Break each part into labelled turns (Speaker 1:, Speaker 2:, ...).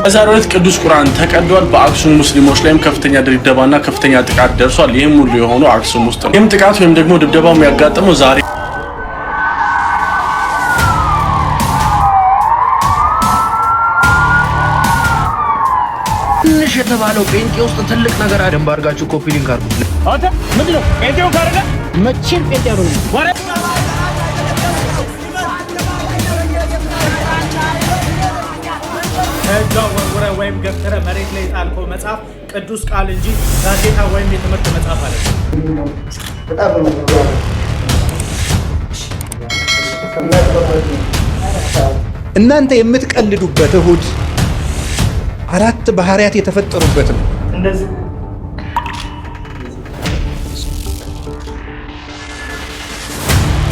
Speaker 1: በዛሬው ዕለት ቅዱስ ቁርአን ተቀዷል። በአክሱም ሙስሊሞች ላይም ከፍተኛ ድብደባና ከፍተኛ ጥቃት ደርሷል። ይህም ሁሉ የሆነው አክሱም ውስጥ ነው። ይህም ጥቃት ወይም ደግሞ ድብደባው የሚያጋጥመው ዛሬ
Speaker 2: ትንሽ የተባለው ጴንጤ ውስጥ ትልቅ ነገር አደም ባርጋችሁ ኮፒ ሊንክ አድርጉት።
Speaker 3: አንተ ምንድነው ጴንጤው ካረጋ መቼም ጴንጤ አይሆንም። ወረ ወይም ገፍተረ መሬት ላይ ጣልከው መጽሐፍ ቅዱስ ቃል እንጂ ጋዜጣ ወይም የትምህርት መጽሐፍ አለ።
Speaker 4: እናንተ የምትቀልዱበት እሁድ አራት ባህሪያት የተፈጠሩበት ነው። እንደዚህ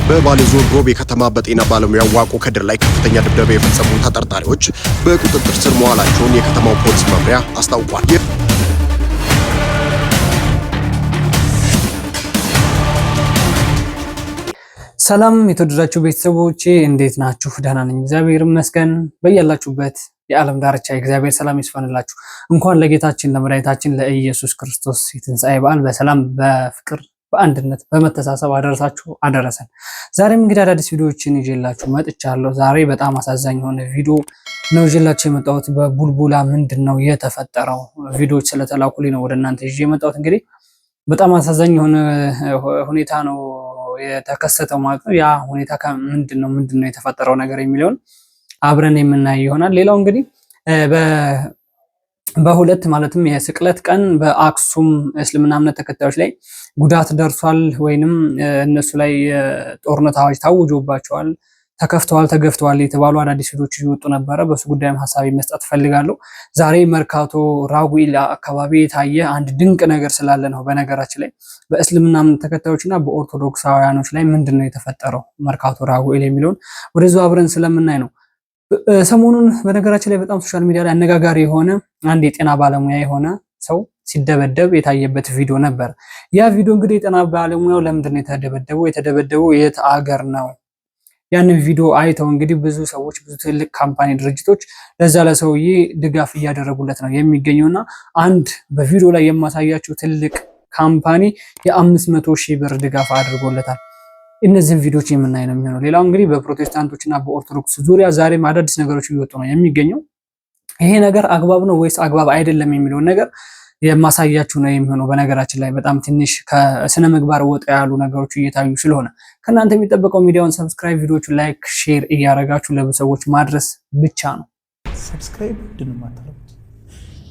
Speaker 5: በባሌ ዞን ሮቤ ከተማ በጤና ባለሙያው ዋቆ ከድር ላይ ከፍተኛ ድብደባ የፈጸሙ ተጠርጣሪዎች በቁጥጥር ስር መዋላቸውን የከተማው ፖሊስ መምሪያ አስታውቋል።
Speaker 6: ሰላም የተወደዳችሁ ቤተሰቦቼ እንዴት ናችሁ? ደህና ነኝ፣ እግዚአብሔር ይመስገን። በያላችሁበት የዓለም ዳርቻ እግዚአብሔር ሰላም ይስፈንላችሁ። እንኳን ለጌታችን ለመድኃኒታችን ለኢየሱስ ክርስቶስ የትንሣኤ በዓል በሰላም በፍቅር በአንድነት በመተሳሰብ አደረሳችሁ አደረሰን። ዛሬም እንግዲህ አዳዲስ ቪዲዮዎችን ይዤላችሁ መጥቻለሁ። ዛሬ በጣም አሳዛኝ የሆነ ቪዲዮ ነው ይዤላችሁ የመጣሁት። በቡልቡላ ምንድነው የተፈጠረው? ቪዲዮዎች ስለተላኩልኝ ነው ወደ እናንተ ይዤ የመጣሁት። እንግዲህ በጣም አሳዛኝ የሆነ ሁኔታ ነው የተከሰተው ማለት ነው። ያ ሁኔታ ምንድነው የተፈጠረው ነገር የሚለውን አብረን የምናይ ይሆናል። ሌላው እንግዲህ በሁለት ማለትም የስቅለት ቀን በአክሱም እስልምና እምነት ተከታዮች ላይ ጉዳት ደርሷል ወይንም እነሱ ላይ ጦርነት አዋጅ ታውጆባቸዋል፣ ተከፍተዋል፣ ተገፍተዋል የተባሉ አዳዲስ ቪዲዮዎች እየወጡ ነበረ። በሱ ጉዳይም ሐሳብ መስጠት ፈልጋለሁ። ዛሬ መርካቶ ራጉኤል አካባቢ የታየ አንድ ድንቅ ነገር ስላለ ነው። በነገራችን ላይ በእስልምና እምነት ተከታዮችና በኦርቶዶክሳውያኖች ላይ ምንድነው የተፈጠረው መርካቶ ራጉኤል የሚለውን ወደዛው አብረን ስለምናይ ነው። ሰሞኑን በነገራችን ላይ በጣም ሶሻል ሚዲያ ላይ አነጋጋሪ የሆነ አንድ የጤና ባለሙያ የሆነ ሰው ሲደበደብ የታየበት ቪዲዮ ነበር። ያ ቪዲዮ እንግዲህ የጤና ባለሙያው ለምንድነው የተደበደበው የት አገር ነው? ያንን ቪዲዮ አይተው እንግዲህ ብዙ ሰዎች ብዙ ትልቅ ካምፓኒ ድርጅቶች ለዛ ለሰውዬ ድጋፍ እያደረጉለት ነው የሚገኘውና አንድ በቪዲዮ ላይ የማሳያችሁ ትልቅ ካምፓኒ የ500,000 ብር ድጋፍ አድርጎለታል። እነዚህን ቪዲዮዎች የምናይ ነው የሚሆነው። ሌላው እንግዲህ በፕሮቴስታንቶችና በኦርቶዶክስ ዙሪያ ዛሬም አዳዲስ ነገሮች እየወጡ ነው የሚገኘው። ይሄ ነገር አግባብ ነው ወይስ አግባብ አይደለም የሚለውን ነገር የማሳያችሁ ነው የሚሆነው። በነገራችን ላይ በጣም ትንሽ ከስነ ምግባር ወጣ ያሉ ነገሮች እየታዩ ስለሆነ ከእናንተ የሚጠበቀው ሚዲያውን ሰብስክራይብ፣ ቪዲዮዎቹን ላይክ፣ ሼር እያደረጋችሁ ለሰዎች ማድረስ ብቻ ነው።
Speaker 3: ሰብስክራይብ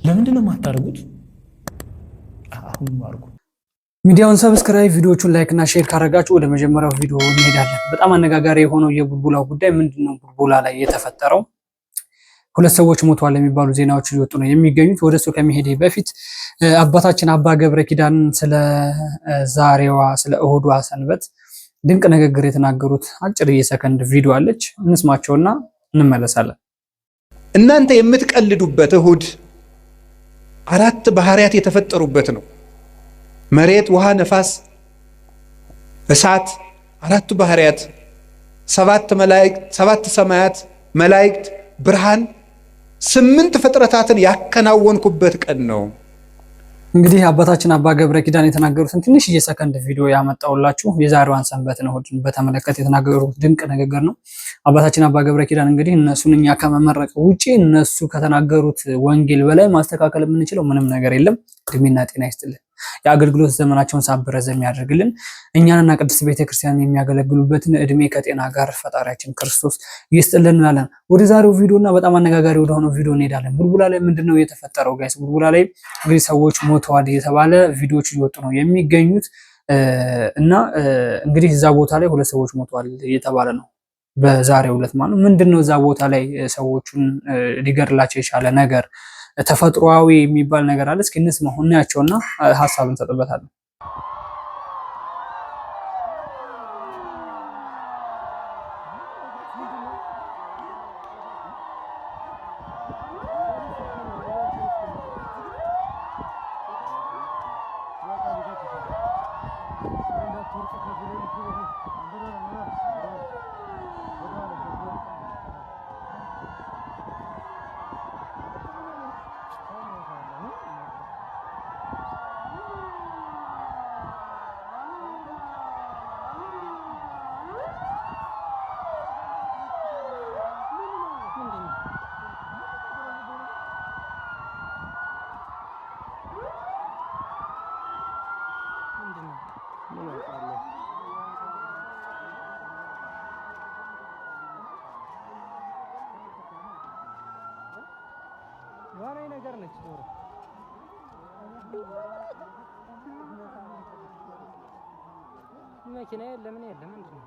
Speaker 3: ለምንድን ነው የማታደርጉት? አሁን አድርጉ።
Speaker 6: ሚዲያውን ሰብስክራይብ፣ ቪዲዮዎቹን ላይክ እና ሼር ካደረጋችሁ ወደ መጀመሪያው ቪዲዮ እንሄዳለን። በጣም አነጋጋሪ የሆነው የቡልቡላው ጉዳይ ምንድነው? ቡልቡላ ላይ የተፈጠረው ሁለት ሰዎች ሞተዋል የሚባሉ ዜናዎች እየወጡ ነው የሚገኙት። ወደሱ ከመሄዴ በፊት አባታችን አባ ገብረ ኪዳን ስለ ዛሬዋ ስለ እሁዷ ሰንበት ድንቅ ንግግር የተናገሩት አጭር የሰከንድ ቪዲዮ አለች። እንስማቸውና እንመለሳለን።
Speaker 4: እናንተ የምትቀልዱበት እሁድ አራት ባህሪያት የተፈጠሩበት ነው። መሬት፣ ውሃ፣ ነፋስ፣ እሳት፣ አራቱ ባህሪያት፣ ሰባት ሰማያት፣ መላእክት፣ ብርሃን፣ 8 ፍጥረታትን ያከናወንኩበት ቀን ነው።
Speaker 6: እንግዲህ አባታችን አባ ገብረ ኪዳን የተናገሩትን ትንሽዬ ሰከንድ ቪዲዮ ያመጣውላችሁ የዛሬዋን ሰንበትን እሁድን በተመለከተ የተናገሩት ድንቅ ንግግር ነው። አባታችን አባ ገብረ ኪዳን እንግዲህ እነሱን እኛ ከመመረቅ ውጪ እነሱ ከተናገሩት ወንጌል በላይ ማስተካከል የምንችለው ምንም ነገር የለም። እድሜና ጤና ይስጥልን፣ የአገልግሎት ዘመናቸውን ሳብረዘም ያደርግልን፣ እኛንና ቅድስት ቤተክርስቲያን የሚያገለግሉበትን እድሜ ከጤና ጋር ፈጣሪያችን ክርስቶስ ይስጥልን እንላለን። ወደ ዛሬው ቪዲዮና በጣም አነጋጋሪ ወደሆነው ቪዲዮ እንሄዳለን። ቡልቡላ ላይ ምንድነው የተፈጠረው ጋይስ? ቡልቡላ ላይ እንግዲህ ሰዎች ሞተዋል የተባለ ቪዲዮዎች እየወጡ ነው የሚገኙት እና እንግዲህ እዛ ቦታ ላይ 2 ሰዎች ሞተዋል እየተባለ ነው በዛሬው ዕለት ማለት ነው። ምንድነው እዛ ቦታ ላይ ሰዎቹን ሊገድላቸው የቻለ ነገር? ተፈጥሯዊ የሚባል ነገር አለ። እስኪ እንስማው እናያቸውና ሐሳብ እንሰጥበታለን።
Speaker 7: መኪና የለም ምንድን ነው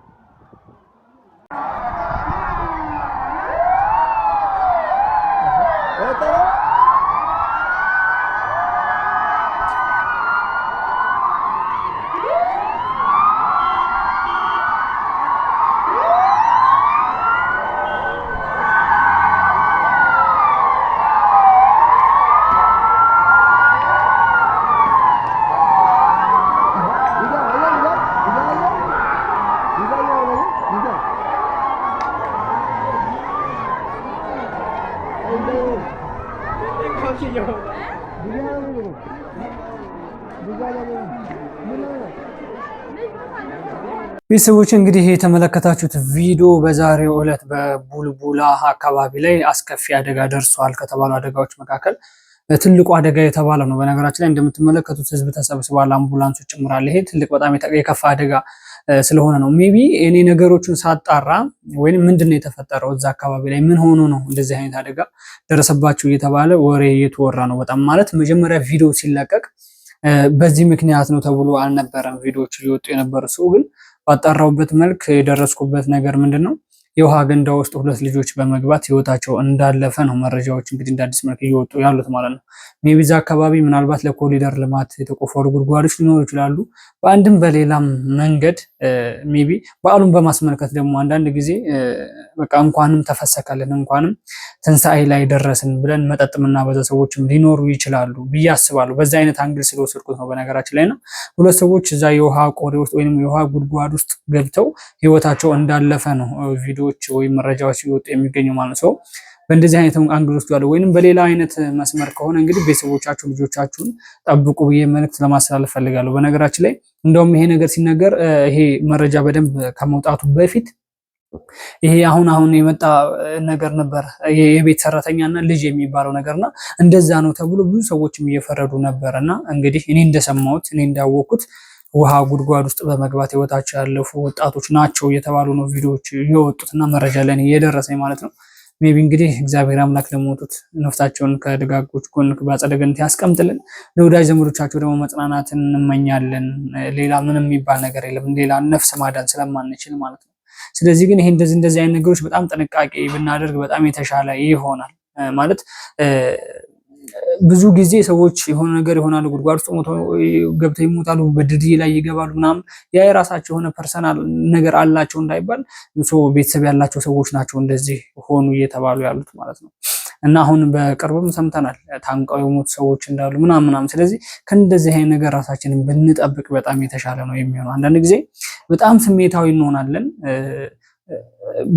Speaker 6: ቤተሰቦች እንግዲህ የተመለከታችሁት ቪዲዮ በዛሬው ዕለት በቡልቡላ አካባቢ ላይ አስከፊ አደጋ ደርሷል ከተባሉ አደጋዎች መካከል ትልቁ አደጋ የተባለ ነው። በነገራችን ላይ እንደምትመለከቱት ህዝብ ተሰብስቧል፣ አምቡላንሶች ጭምራል። ይሄ ትልቅ በጣም የከፋ አደጋ ስለሆነ ነው። ሜቢ እኔ ነገሮችን ሳጣራ ወይንም ምንድነው የተፈጠረው እዛ አካባቢ ላይ ምን ሆኖ ነው እንደዚህ አይነት አደጋ ደረሰባቸው እየተባለ ወሬ እየተወራ ነው። በጣም ማለት መጀመሪያ ቪዲዮ ሲለቀቅ በዚህ ምክንያት ነው ተብሎ አልነበረም ቪዲዮዎች እየወጡ የነበሩ። ሰው ግን ባጣራውበት መልክ የደረስኩበት ነገር ምንድነው የውሃ ገንዳ ውስጥ ሁለት ልጆች በመግባት ህይወታቸው እንዳለፈ ነው መረጃዎች እንግዲህ እንደ አዲስ መልክ እየወጡ ያሉት ማለት ነው። ሜቢ እዛ አካባቢ ምናልባት ለኮሪደር ልማት የተቆፈሩ ጉድጓዶች ሊኖሩ ይችላሉ። በአንድም በሌላም መንገድ ሜቢ በዓሉን በማስመልከት ደግሞ አንዳንድ ጊዜ በቃ እንኳንም ተፈሰከልን እንኳንም ትንሳኤ ላይ ደረስን ብለን መጠጥ ምናበዛ ሰዎችም ሊኖሩ ይችላሉ ብዬ አስባለሁ። በዛ አይነት አንግል ስለወሰድኩት ነው በነገራችን ላይ ነው። ሁለት ሰዎች እዛ የውሃ ቆሬ ውስጥ ወይንም የውሃ ጉድጓድ ውስጥ ገብተው ህይወታቸው እንዳለፈ ነው ቪዲዮዎች ወይም መረጃዎች ሲወጡ የሚገኙ ማለት ነው። በእንደዚህ አይነት አንግል ውስጥ ያለው ወይንም በሌላ አይነት መስመር ከሆነ እንግዲህ ቤተሰቦቻችሁ ልጆቻችሁን ጠብቁ ብዬ መልእክት ለማስተላለፍ ፈልጋለሁ። በነገራችን ላይ እንደውም ይሄ ነገር ሲነገር ይሄ መረጃ በደንብ ከመውጣቱ በፊት ይሄ አሁን የመጣ ነገር ነበር የቤት ሰራተኛና ልጅ የሚባለው ነገርና እንደዛ ነው ተብሎ ብዙ ሰዎችም እየፈረዱ ነበርና እንግዲህ እኔ እንደሰማሁት እኔ እንዳወቅኩት ውሃ ጉድጓድ ውስጥ በመግባት ህይወታቸው ያለፉ ወጣቶች ናቸው የተባሉ ነው ቪዲዮዎች የወጡትና መረጃ ለኔ የደረሰኝ ማለት ነው። ሜቢ እንግዲህ እግዚአብሔር አምላክ ለሞቱት ነፍሳቸውን ከደጋጎች ጎን በአጸደ ገነት ያስቀምጥልን። ለወዳጅ ዘመዶቻቸው ደግሞ መጽናናትን እንመኛለን። ሌላ ምንም የሚባል ነገር የለም፣ ሌላ ነፍስ ማዳን ስለማንችል ማለት ነው። ስለዚህ ግን ይሄ እንደዚህ አይነት ነገሮች በጣም ጥንቃቄ ብናደርግ በጣም የተሻለ ይሆናል ማለት ብዙ ጊዜ ሰዎች የሆነ ነገር ይሆናሉ፣ ጉድጓድ ውስጥ ገብተው ይሞታሉ፣ በድልድይ ላይ ይገባሉ ምናምን። ያ የራሳቸው የሆነ ፐርሰናል ነገር አላቸው እንዳይባል ቤተሰብ ያላቸው ሰዎች ናቸው እንደዚህ ሆኑ እየተባሉ ያሉት ማለት ነው። እና አሁን በቅርብም ሰምተናል ታንቀው የሞቱ ሰዎች እንዳሉ ምናምን። ስለዚህ ከእንደዚህ አይነት ነገር ራሳችንን ብንጠብቅ በጣም የተሻለ ነው የሚሆነው። አንዳንድ ጊዜ በጣም ስሜታዊ እንሆናለን።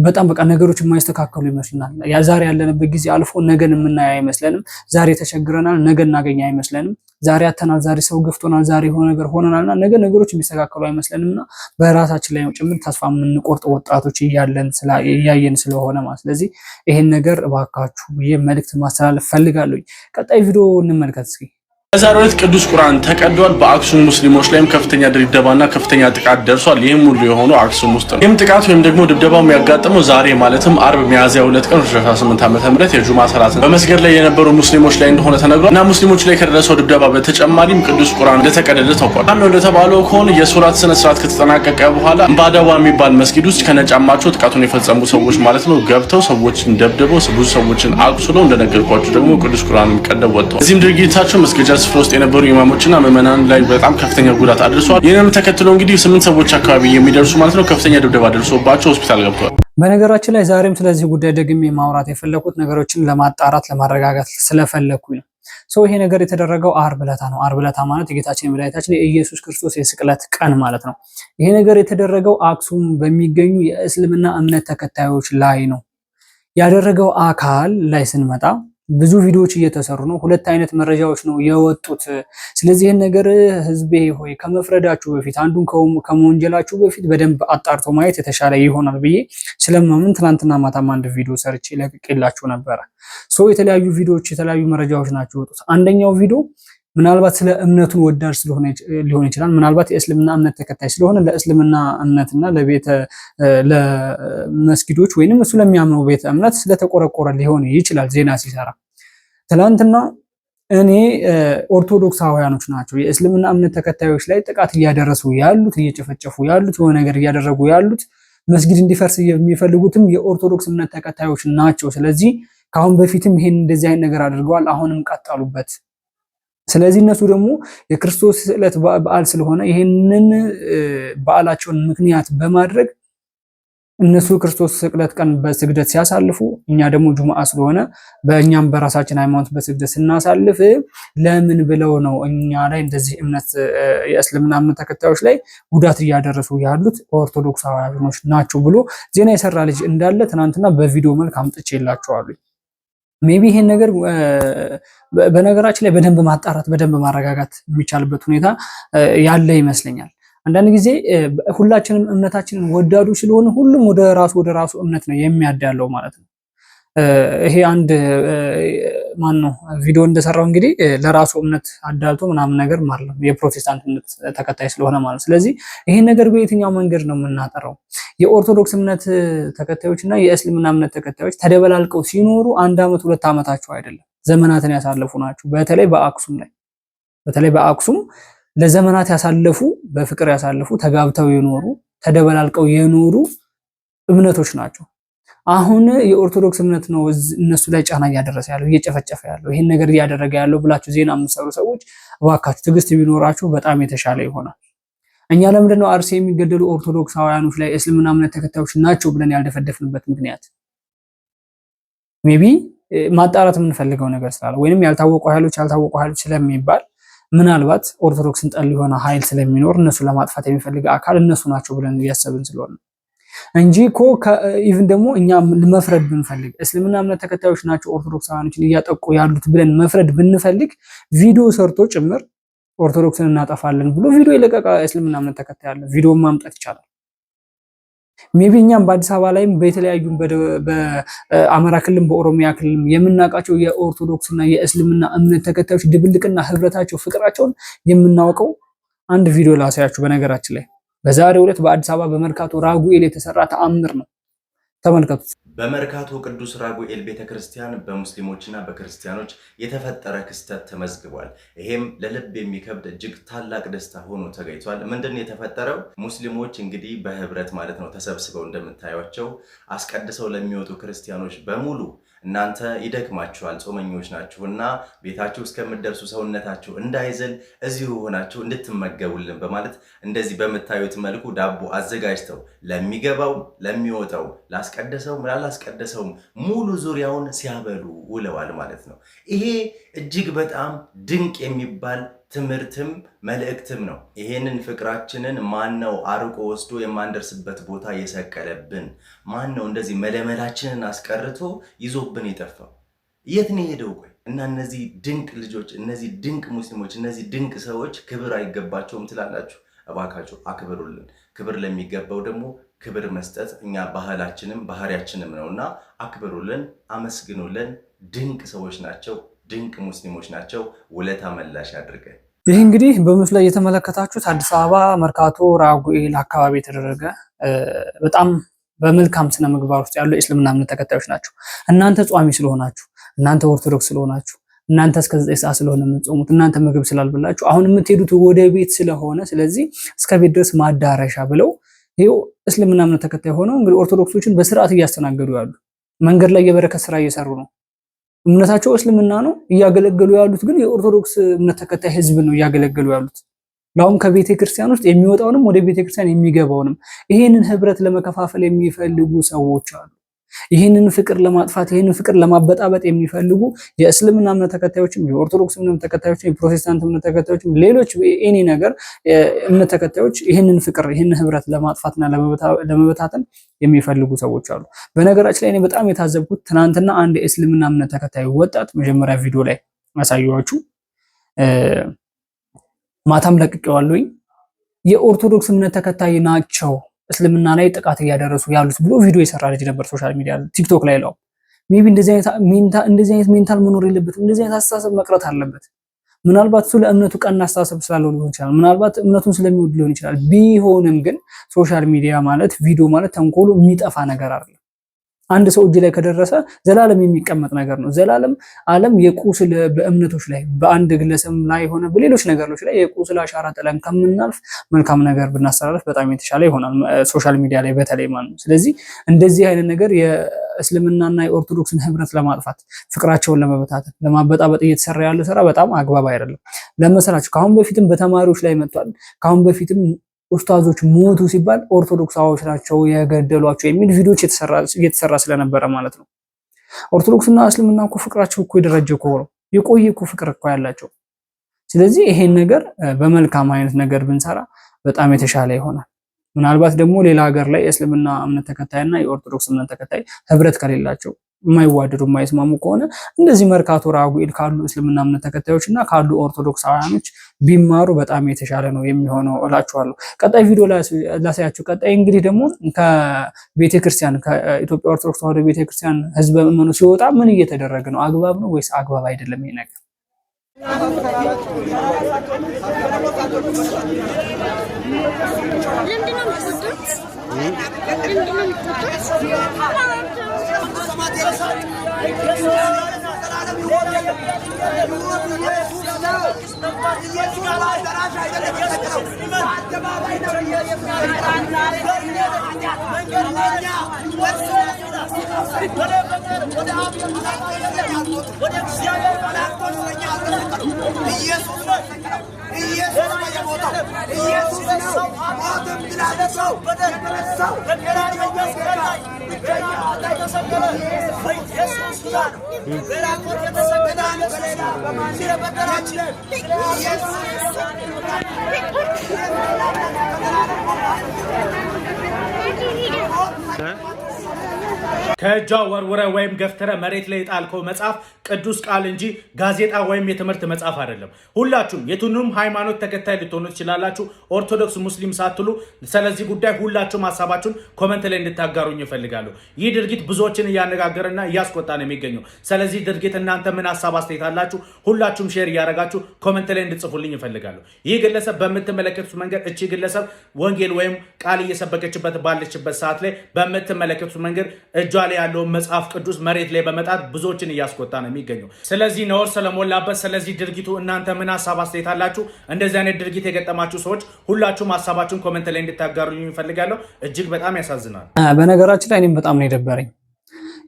Speaker 6: በጣም በቃ ነገሮች የማይስተካከሉ ይመስልናል። ያ ዛሬ ያለንበት ጊዜ አልፎ ነገን የምናይ አይመስለንም። ዛሬ ተቸግረናል፣ ነገ እናገኝ አይመስለንም። ዛሬ አተናል፣ ዛሬ ሰው ገፍቶናል፣ ዛሬ የሆነ ነገር ሆነናልና ነገ ነገሮች የሚስተካከሉ አይመስለንምና በራሳችን ላይ ጭምር ተስፋ የምንቆርጥ ወጣቶች እያየን ስለሆነ ማለት። ስለዚህ ይሄን ነገር እባካችሁ ብዬ መልእክት ማስተላለፍ ፈልጋለሁ። ቀጣይ ቪዲዮ እንመልከት እስኪ።
Speaker 1: በዛሬው ዕለት ቅዱስ ቁርአን ተቀዷል። በአክሱም ሙስሊሞች ላይም ከፍተኛ ድብደባና ከፍተኛ ጥቃት ደርሷል። ይህም ሁሉ የሆነው አክሱም ውስጥ ነው። ይህም ጥቃት ወይም ደግሞ ድብደባው የሚያጋጥመው ዛሬ ማለትም አርብ ሚያዝያ 2 ቀን 2018 ዓ.ም የጁማ ሰላት በመስገድ ላይ የነበሩ ሙስሊሞች ላይ እንደሆነ ተነግሯል። እና ሙስሊሞች ላይ ከደረሰው ድብደባ በተጨማሪም ቅዱስ ቁርአን እንደተቀደደ ታውቋል። ታም እንደተባለው ከሆነ የሶላት ስነ ስርዓት ከተጠናቀቀ በኋላ እምባዳዋ የሚባል መስጊድ ውስጥ ከነጫማቸው ጥቃቱን የፈጸሙ ሰዎች ማለት ነው ገብተው ሰዎችን ደብድበው ብዙ ሰዎችን አቁስለው እንደነገርኳቸው ደግሞ ቅዱስ ቁርአን ቀደው ወጥተዋል። እዚህም ድርጊታቸው መስገጃ ስፍራ ውስጥ የነበሩ ኢማሞችና ምዕመናን ላይ በጣም ከፍተኛ ጉዳት አድርሷል። ይህንም ተከትሎ እንግዲህ 8 ሰዎች አካባቢ የሚደርሱ ማለት ነው ከፍተኛ ድብደባ ደርሶባቸው ሆስፒታል ገብተዋል።
Speaker 6: በነገራችን ላይ ዛሬም ስለዚህ ጉዳይ ደግሜ ማውራት የፈለኩት ነገሮችን ለማጣራት ለማረጋጋት ስለፈለኩኝ ነው። ይሄ ነገር የተደረገው ዓርብ ዕለት ነው። ዓርብ ዕለት ማለት የጌታችን የመድኃኒታችን የኢየሱስ ክርስቶስ የስቅለት ቀን ማለት ነው። ይሄ ነገር የተደረገው አክሱም በሚገኙ የእስልምና እምነት ተከታዮች ላይ ነው። ያደረገው አካል ላይ ስንመጣ ብዙ ቪዲዮዎች እየተሰሩ ነው። ሁለት አይነት መረጃዎች ነው የወጡት። ስለዚህ ይህን ነገር ህዝቤ ሆይ ከመፍረዳችሁ በፊት አንዱን ከመወንጀላችሁ በፊት በደንብ አጣርቶ ማየት የተሻለ ይሆናል ብዬ ስለማምን ትናንትና ማታም አንድ ቪዲዮ ሰርቼ ለቅቄላችሁ ነበረ። የተለያዩ ቪዲዮዎች የተለያዩ መረጃዎች ናቸው የወጡት። አንደኛው ቪዲዮ ምናልባት ስለ እምነቱን ወዳድ ስለሆነ ሊሆን ይችላል። ምናልባት የእስልምና እምነት ተከታይ ስለሆነ ለእስልምና እምነትና ለመስጊዶች ወይንም እሱ ለሚያምነው ቤተ እምነት ስለተቆረቆረ ሊሆን ይችላል ዜና ሲሰራ። ትላንትና እኔ ኦርቶዶክሳውያኖች ናቸው የእስልምና እምነት ተከታዮች ላይ ጥቃት እያደረሱ ያሉት እየጨፈጨፉ ያሉት የሆነ ነገር እያደረጉ ያሉት መስጊድ እንዲፈርስ የሚፈልጉትም የኦርቶዶክስ እምነት ተከታዮች ናቸው። ስለዚህ ከአሁን በፊትም ይሄን እንደዚህ አይነት ነገር አድርገዋል፣ አሁንም ቀጠሉበት። ስለዚህ እነሱ ደግሞ የክርስቶስ ስዕለት በዓል ስለሆነ ይሄንን በዓላቸውን ምክንያት በማድረግ እነሱ ክርስቶስ ስቅለት ቀን በስግደት ሲያሳልፉ እኛ ደግሞ ጁምዓ ስለሆነ በእኛም በራሳችን ሃይማኖት በስግደት ስናሳልፍ ለምን ብለው ነው እኛ ላይ እንደዚህ እምነት የእስልምና እምነት ተከታዮች ላይ ጉዳት እያደረሱ ያሉት ኦርቶዶክሳውያኖች ናቸው ብሎ ዜና የሰራ ልጅ እንዳለ ትናንትና በቪዲዮ መልክ አምጥቼላችኋለሁ። ሜቢ ይሄን ነገር በነገራችን ላይ በደንብ ማጣራት በደንብ ማረጋጋት የሚቻልበት ሁኔታ ያለ ይመስለኛል። አንዳንድ ጊዜ ሁላችንም እምነታችንን ወዳዱ ስለሆነ ሁሉም ወደ ራሱ እምነት ነው የሚያዳለው ማለት ነው። ይሄ አንድ ማን ነው ቪዲዮ እንደሰራው እንግዲህ ለራሱ እምነት አዳልቶ ምናምን ነገር ማለት ነው የፕሮቴስታንት እምነት ተከታይ ስለሆነ ማለት ነው። ስለዚህ ይሄን ነገር በየትኛው መንገድ ነው የምናጠራው? የኦርቶዶክስ እምነት ተከታዮች እና የእስልምና እምነት ተከታዮች ተደበላልቀው ሲኖሩ 1 ዓመት 2 ዓመታቸው አይደለም፣ ዘመናትን ያሳለፉ ናቸው። በተለይ በአክሱም ለዘመናት ያሳለፉ በፍቅር ያሳለፉ ተጋብተው የኖሩ ተደበላልቀው የኖሩ እምነቶች ናቸው። አሁን የኦርቶዶክስ እምነት ነው እነሱ ላይ ጫና እያደረሰ ያለው እየጨፈጨፈ ያለው ይሄን ነገር እያደረገ ያለው ብላችሁ ዜና የምትሰሩ ሰዎች እባካችሁ ትዕግስት ቢኖራችሁ በጣም የተሻለ ይሆናል። እኛ ለምንድን ነው አርሲ የሚገደሉ ኦርቶዶክሳውያኖች ላይ እስልምና እምነት ተከታዮች ናቸው ብለን ያልደፈደፍንበት ምክንያት ሜቢ ማጣራት የምንፈልገው ነገር ስላለ ወይንም ያልታወቁ ኃይሎች ስለሚባል ምናልባት ኦርቶዶክስን ጠል የሆነ ኃይል ስለሚኖር እነሱ ለማጥፋት የሚፈልግ አካል እነሱ ናቸው ብለን እያሰብን ስለሆነ እንጂ እኮ ኢቭን ደግሞ እኛ መፍረድ ብንፈልግ እስልምና እምነት ተከታዮች ናቸው ኦርቶዶክሳውያኖችን እያጠቁ ያሉት ብለን መፍረድ ብንፈልግ ቪዲዮ ሰርቶ ጭምር ኦርቶዶክስን እናጠፋለን ብሎ ቪዲዮ የለቀቀ እስልምና እምነት ተከታይ አለ። ቪዲዮን ማምጣት ይቻላል። ሜቢ እኛም በአዲስ አበባ ላይም በተለያዩ በአማራ ክልል በኦሮሚያ ክልል የምናውቃቸው የኦርቶዶክስና የእስልምና እምነት ተከታዮች ድብልቅና ህብረታቸው ፍቅራቸውን የምናውቀው አንድ ቪዲዮ ላሳያችሁ። በነገራችን ላይ በዛሬው ዕለት በአዲስ አበባ በመርካቶ ራጉኤል የተሰራ ተአምር ነው። ተመልከቱት።
Speaker 8: በመርካቶ ቅዱስ ራጉኤል ቤተክርስቲያን በሙስሊሞችና በክርስቲያኖች የተፈጠረ ክስተት ተመዝግቧል። ይሄም ለልብ የሚከብድ እጅግ ታላቅ ደስታ ሆኖ ተገኝቷል። ምንድን ነው የተፈጠረው? ሙስሊሞች እንግዲህ በህብረት ማለት ነው ተሰብስበው እንደምታዩቸው አስቀድሰው ለሚወጡ ክርስቲያኖች በሙሉ እናንተ ይደክማችኋል፣ ጾመኞች ናችሁና ቤታችሁ እስከምትደርሱ ሰውነታችሁ እንዳይዝል እዚሁ ሆናችሁ እንድትመገቡልን በማለት እንደዚህ በምታዩት መልኩ ዳቦ አዘጋጅተው ለሚገባው ለሚወጣው ላስቀደሰውም ላላስቀደሰውም ሙሉ ዙሪያውን ሲያበሉ ውለዋል ማለት ነው። ይሄ እጅግ በጣም ድንቅ የሚባል ትምህርትም መልእክትም ነው። ይሄንን ፍቅራችንን ማን ነው አርቆ ወስዶ የማንደርስበት ቦታ የሰቀለብን? ማን ነው እንደዚህ መለመላችንን አስቀርቶ ይዞብን የጠፋው? የት ነው የሄደው? ቆይ እና እነዚህ ድንቅ ልጆች፣ እነዚህ ድንቅ ሙስሊሞች፣ እነዚህ ድንቅ ሰዎች ክብር አይገባቸውም ትላላችሁ? እባካችሁ አክብሩልን። ክብር ለሚገባው ደግሞ ክብር መስጠት እኛ ባህላችንም ባህሪያችንም ነውና አክብሩልን፣ አመስግኑልን። ድንቅ ሰዎች ናቸው። ድንቅ ሙስሊሞች ናቸው። ውለታ መላሽ አድርገን
Speaker 6: ይህ እንግዲህ በምስሉ ላይ የተመለከታችሁት አዲስ አበባ መርካቶ ራጉኤል አካባቢ የተደረገ በጣም በመልካም ስነ ምግባር ውስጥ ያሉ የእስልምና እምነት ተከታዮች ናቸው። እናንተ ጿሚ ስለሆናችሁ፣ እናንተ ኦርቶዶክስ ስለሆናችሁ፣ እናንተ እስከ 9 ሰዓት ስለሆነ የምትጾሙት፣ እናንተ ምግብ ስላልበላችሁ አሁን የምትሄዱት ወደ ቤት ስለሆነ ስለዚህ እስከ ቤት ድረስ ማዳረሻ ብለው ይኸው እስልምና እምነት ተከታይ ሆነው እንግዲህ ኦርቶዶክሶችን በስርዓት እያስተናገዱ ያሉ መንገድ ላይ የበረከት ስራ እየሰሩ ነው። እምነታቸው እስልምና ነው። እያገለገሉ ያሉት ግን የኦርቶዶክስ እምነት ተከታይ ህዝብ ነው እያገለገሉ ያሉት። ለአሁን ከቤተ ክርስቲያን ውስጥ የሚወጣውንም ወደ ቤተ ክርስቲያን የሚገባውንም ይሄንን ህብረት ለመከፋፈል የሚፈልጉ ሰዎች አሉ። ይህንን ፍቅር ለማጥፋት ይህንን ፍቅር ለማበጣበጥ የሚፈልጉ የእስልምና እምነት ተከታዮችም የኦርቶዶክስ እምነት ተከታዮችም የፕሮቴስታንት እምነት ተከታዮችም ሌሎች ኤኒ ነገር እምነት ተከታዮች ይህንን ፍቅር ይህንን ህብረት ለማጥፋትና ለመበታተን የሚፈልጉ ሰዎች አሉ። በነገራችን ላይ እኔ በጣም የታዘብኩት ትናንትና አንድ የእስልምና እምነት ተከታይ ወጣት መጀመሪያ ቪዲዮ ላይ አሳየኋችሁ፣ ማታም ለቅቄዋለሁኝ። የኦርቶዶክስ እምነት ተከታይ ናቸው እስልምና ላይ ጥቃት እያደረሱ ያሉት ብሎ ቪዲዮ የሰራ ልጅ ነበር ሶሻል ሚዲያ ቲክቶክ ላይ ነው። ሜቢ እንደዚህ አይነት ሜንታል መኖር የለበትም። እንደዚህ አይነት አስተሳሰብ መቅረት አለበት። ምናልባት እሱ ለእምነቱ ቀና አስተሳሰብ ስላለው ሊሆን ይችላል። ምናልባት እምነቱን ስለሚወድ ሊሆን ይችላል። ቢሆንም ግን ሶሻል ሚዲያ ማለት ቪዲዮ ማለት ተንኮሉ የሚጠፋ ነገር አይደለም። አንድ ሰው እጅ ላይ ከደረሰ ዘላለም የሚቀመጥ ነገር ነው። ዘላለም ዓለም የቁስል በእምነቶች ላይ በአንድ ግለሰብ ላይ ሆነ በሌሎች ነገሮች ላይ የቁስል አሻራ ጥለን ከምናልፍ መልካም ነገር ብናስተላልፍ በጣም የተሻለ ይሆናል፣ ሶሻል ሚዲያ ላይ በተለይ ማለት ነው። ስለዚህ እንደዚህ አይነት ነገር የእስልምናና የኦርቶዶክስን ህብረት ለማጥፋት ፍቅራቸውን ለመበታተን ለማበጣበጥ እየተሰራ ያለው ስራ በጣም አግባብ አይደለም። ለመሰላችሁ ከአሁን በፊትም በተማሪዎች ላይ መጥቷል። ከአሁን በፊትም ኡስታዞች ሞቱ ሲባል ኦርቶዶክሳዎች ናቸው የገደሏቸው የሚል ቪዲዮዎች እየተሰራ ስለነበረ ማለት ነው። ኦርቶዶክስና እስልምና እኮ ፍቅራቸው እኮ የደረጀ እኮ ነው፣ የቆየ እኮ ፍቅር እኮ ያላቸው። ስለዚህ ይሄን ነገር በመልካም አይነት ነገር ብንሰራ በጣም የተሻለ ይሆናል። ምናልባት ደግሞ ሌላ ሀገር ላይ የእስልምና እምነት ተከታይና የኦርቶዶክስ እምነት ተከታይ ህብረት ከሌላቸው የማይዋደዱ የማይስማሙ ከሆነ እንደዚህ መርካቶ ራጉኤል ካሉ እስልምና እምነት ተከታዮች እና ካሉ ኦርቶዶክሳውያኖች ቢማሩ በጣም የተሻለ ነው የሚሆነው እላችኋለሁ። ቀጣይ ቪዲዮ ላሳያችሁ። ቀጣይ እንግዲህ ደግሞ ከቤተክርስቲያን ከኢትዮጵያ ኦርቶዶክስ ተዋሕዶ ቤተክርስቲያን ህዝበ ምዕመኑ ሲወጣ ምን እየተደረገ ነው? አግባብ ነው ወይስ አግባብ አይደለም ይሄ ነገር?
Speaker 3: ከእጇ ወርውረ ወይም ገፍትረ መሬት ላይ ጣልከው መጽሐፍ ቅዱስ ቃል እንጂ ጋዜጣ ወይም የትምህርት መጽሐፍ አይደለም። ሁላችሁም የቱንም ሃይማኖት ተከታይ ልትሆኑ ትችላላችሁ፣ ኦርቶዶክስ ሙስሊም ሳትሉ። ስለዚህ ጉዳይ ሁላችሁም ሀሳባችሁን ኮመንት ላይ እንድታጋሩኝ እፈልጋለሁ። ይህ ድርጊት ብዙዎችን እያነጋገረና እያስቆጣ ነው የሚገኘው። ስለዚህ ድርጊት እናንተ ምን ሀሳብ አስተያየት አላችሁ? ሁላችሁም ሼር እያደረጋችሁ ኮመንት ላይ እንድጽፉልኝ እፈልጋለሁ። ይህ ግለሰብ በምትመለከቱት መንገድ እቺ ግለሰብ ወንጌል ወይም ቃል እየሰበከችበት ባለችበት ሰዓት ላይ በምትመለከቱት መንገድ እጇ ላይ ያለውን መጽሐፍ ቅዱስ መሬት ላይ በመጣት ብዙዎችን እያስቆጣ ነው የሚገኘው። ስለዚህ ነውር ስለሞላበት ስለዚህ ድርጊቱ እናንተ ምን ሀሳብ አስተያየት አላችሁ? እንደዚህ አይነት ድርጊት የገጠማችሁ ሰዎች ሁላችሁም ሀሳባችሁን ኮመንት ላይ እንድታጋሩልኝ እፈልጋለሁ። እጅግ በጣም ያሳዝናል። በነገራችን ላይ እኔም በጣም ነው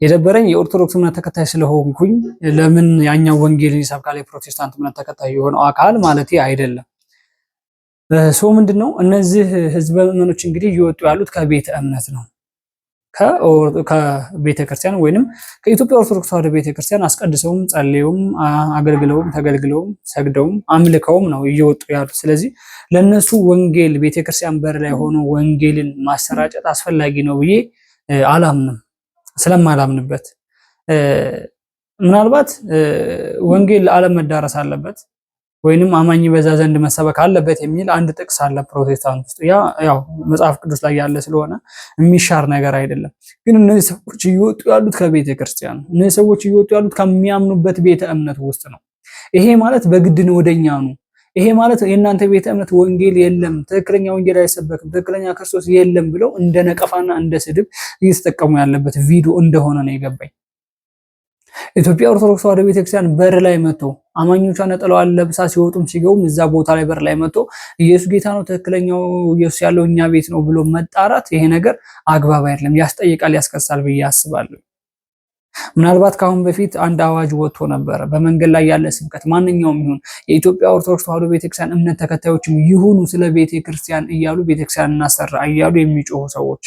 Speaker 3: የደበረኝ የኦርቶዶክስ እምነት ተከታይ ስለሆንኩኝ ለምን ያኛው ወንጌልን ይሰብካል የፕሮቴስታንት እምነት ተከታይ የሆነው አካል ማለት አይደለም። ሰው ምንድነው እነዚህ ህዝበ ምዕመኖች እንግዲህ እየወጡ ያሉት ከቤተ እምነት ነው ከቤተክርስቲያን ወይንም ከኢትዮጵያ ኦርቶዶክስ ተዋሕዶ ቤተክርስቲያን አስቀድሰውም ጸልየውም አገልግለውም ተገልግለውም ሰግደውም አምልከውም ነው እየወጡ ያሉት። ስለዚህ ለነሱ ወንጌል ቤተክርስቲያን በር ላይ ሆኖ ወንጌልን ማሰራጨት አስፈላጊ ነው ብዬ አላምንም። ስለማላምንበት ምናልባት ወንጌል ለዓለም መዳረስ አለበት ወይንም አማኝ በዛ ዘንድ መሰበክ አለበት የሚል አንድ ጥቅስ አለ ፕሮቴስታንት ውስጥ። ያው መጽሐፍ ቅዱስ ላይ ያለ ስለሆነ የሚሻር ነገር አይደለም። ግን እነዚህ ሰዎች እየወጡ ያሉት ከቤተ ክርስቲያን ነው። እነዚህ ሰዎች እየወጡ ያሉት ከሚያምኑበት ቤተ እምነት ውስጥ ነው። ይሄ ማለት በግድ ነው ወደኛ ነው። ይሄ ማለት የእናንተ ቤተ እምነት ወንጌል የለም፣ ትክክለኛ ወንጌል አይሰበክም፣ ትክክለኛ ክርስቶስ የለም ብለው እንደ ነቀፋና እንደ ስድብ እየተጠቀሙ ያለበት ቪዲዮ እንደሆነ ነው የገባኝ። ኢትዮጵያ ኦርቶዶክስ ተዋሕዶ ቤተክርስቲያን በር ላይ መጥቶ አማኞቿ ነጠላዋን ለብሳ ሲወጡም ሲገቡም እዛ ቦታ ላይ በር ላይ መጥቶ ኢየሱስ ጌታ ነው፣ ትክክለኛው ኢየሱስ ያለው እኛ ቤት ነው ብሎ መጣራት ይሄ ነገር አግባብ አይደለም፣ ያስጠይቃል፣ ያስከሳል ብዬ አስባለሁ። ምናልባት ከአሁን በፊት አንድ አዋጅ ወጥቶ ነበረ። በመንገድ ላይ ያለ ስብከት ማንኛውም ይሁን የኢትዮጵያ ኦርቶዶክስ ተዋሕዶ ቤተክርስቲያን እምነት ተከታዮችም ይሁኑ ስለ ቤተክርስቲያን እያሉ ቤተክርስቲያን እናሰራ እያሉ የሚጮሁ ሰዎች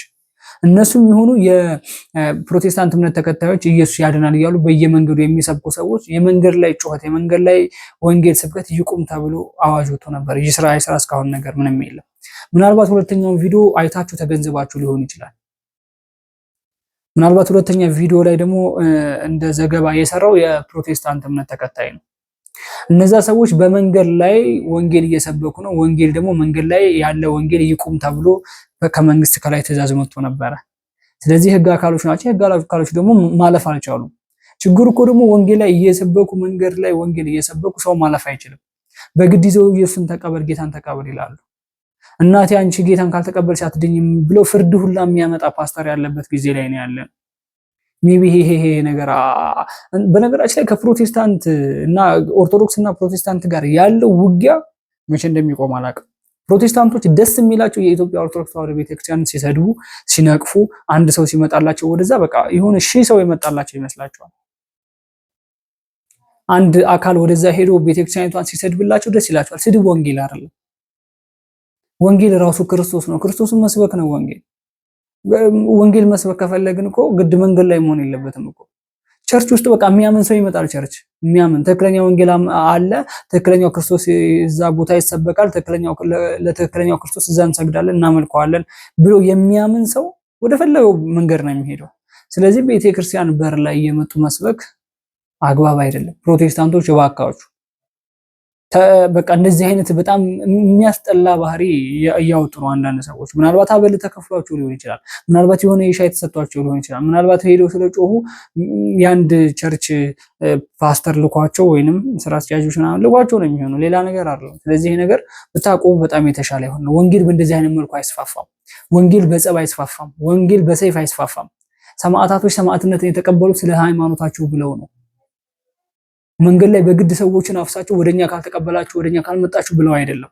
Speaker 3: እነሱም ይሁኑ የፕሮቴስታንት እምነት ተከታዮች ኢየሱስ ያድናል እያሉ በየመንገዱ የሚሰብኩ ሰዎች የመንገድ ላይ ጩኸት፣ የመንገድ ላይ ወንጌል ስብከት ይቁም ተብሎ አዋጅ ወጥቶ ነበር። ይስራ እስካሁን ነገር ምንም የለም። ምናልባት ሁለተኛውን ቪዲዮ አይታችሁ ተገንዝባችሁ ሊሆን ይችላል። ምናልባት ሁለተኛ ቪዲዮ ላይ ደግሞ እንደ ዘገባ የሰራው የፕሮቴስታንት እምነት ተከታይ ነው። እነዛ ሰዎች በመንገድ ላይ ወንጌል እየሰበኩ ነው። ወንጌል ደግሞ መንገድ ላይ ያለ ወንጌል ይቁም ተብሎ ከመንግስት ከላይ ትእዛዝ መጥቶ ነበረ። ስለዚህ ህግ አካሎች ናቸው። ህግ አካሎች ደግሞ ማለፍ አልቻሉም። ችግሩ እኮ ደግሞ ወንጌል ላይ እየሰበኩ መንገድ ላይ ወንጌል እየሰበኩ ሰው ማለፍ አይችልም። በግድ ይዘው ኢየሱስን ተቀበል፣ ጌታን ተቀበል ይላሉ። እናቴ አንቺ ጌታን ካልተቀበልሽ አትድኝም ብሎ ፍርድ ሁላ የሚያመጣ ፓስተር ያለበት ጊዜ ላይ ነው ያለን።
Speaker 6: ሜቢ ይሄ ነገር በነገራችን ላይ ከፕሮቴስታንት እና ኦርቶዶክስ እና ፕሮቴስታንት ጋር ያለው ውጊያ መቼ እንደሚቆም አላውቅም። ፕሮቴስታንቶች ደስ የሚላቸው የኢትዮጵያ ኦርቶዶክስ ተዋሕዶ ቤተክርስቲያን ሲሰድቡ ሲነቅፉ አንድ ሰው ሲመጣላቸው ወደዛ በቃ የሆነ ሺህ ሰው የመጣላቸው ይመስላቸዋል። አንድ አካል ወደዛ ሄዶ ቤተክርስቲያኒቷን ሲሰድብላቸው ደስ ይላቸዋል። ስድብ ወንጌል አይደለም። ወንጌል ራሱ ክርስቶስ ነው። ክርስቶስን መስበክ ነው ወንጌል። ወንጌል መስበክ ከፈለግን እኮ ግድ መንገድ ላይ መሆን የለበትም እኮ። ቸርች ውስጥ በቃ የሚያምን ሰው ይመጣል። ቸርች የሚያምን ትክክለኛ ወንጌል አለ፣ ትክክለኛው ክርስቶስ እዛ ቦታ ይሰበካል፣ ለትክክለኛው ክርስቶስ እዛ እንሰግዳለን እናመልከዋለን ብሎ የሚያምን ሰው ወደ ፈለገው መንገድ ነው የሚሄደው። ስለዚህ ቤተክርስቲያን በር ላይ እየመጡ መስበክ አግባብ አይደለም። ፕሮቴስታንቶች እባካችሁ በቃ እንደዚህ አይነት በጣም የሚያስጠላ ባህሪ እያወጡ ነው አንዳንድ ሰዎች። ምናልባት አበል ተከፍሏቸው ሊሆን ይችላል። ምናልባት የሆነ የሻይ ተሰጥቷቸው ሊሆን ይችላል። ምናልባት ሄደው ስለጮሁ የአንድ ቸርች ፓስተር ልኳቸው ወይንም ስራ አስኪያጆች ምናምን ልኳቸው ነው የሚሆነው፣ ሌላ ነገር አይደለም። ስለዚህ ይሄ ነገር ብታቆሙ በጣም የተሻለ ይሆን ነው። ወንጌል በእንደዚህ አይነት መልኩ አይስፋፋም። ወንጌል በጸብ አይስፋፋም። ወንጌል በሰይፍ አይስፋፋም። ሰማዕታቶች ሰማዕትነትን የተቀበሉት ስለ ሃይማኖታቸው ብለው ነው። መንገድ ላይ በግድ ሰዎችን አፍሳቸው ወደኛ ካልተቀበላችሁ ወደኛ ካልመጣችሁ ብለው አይደለም።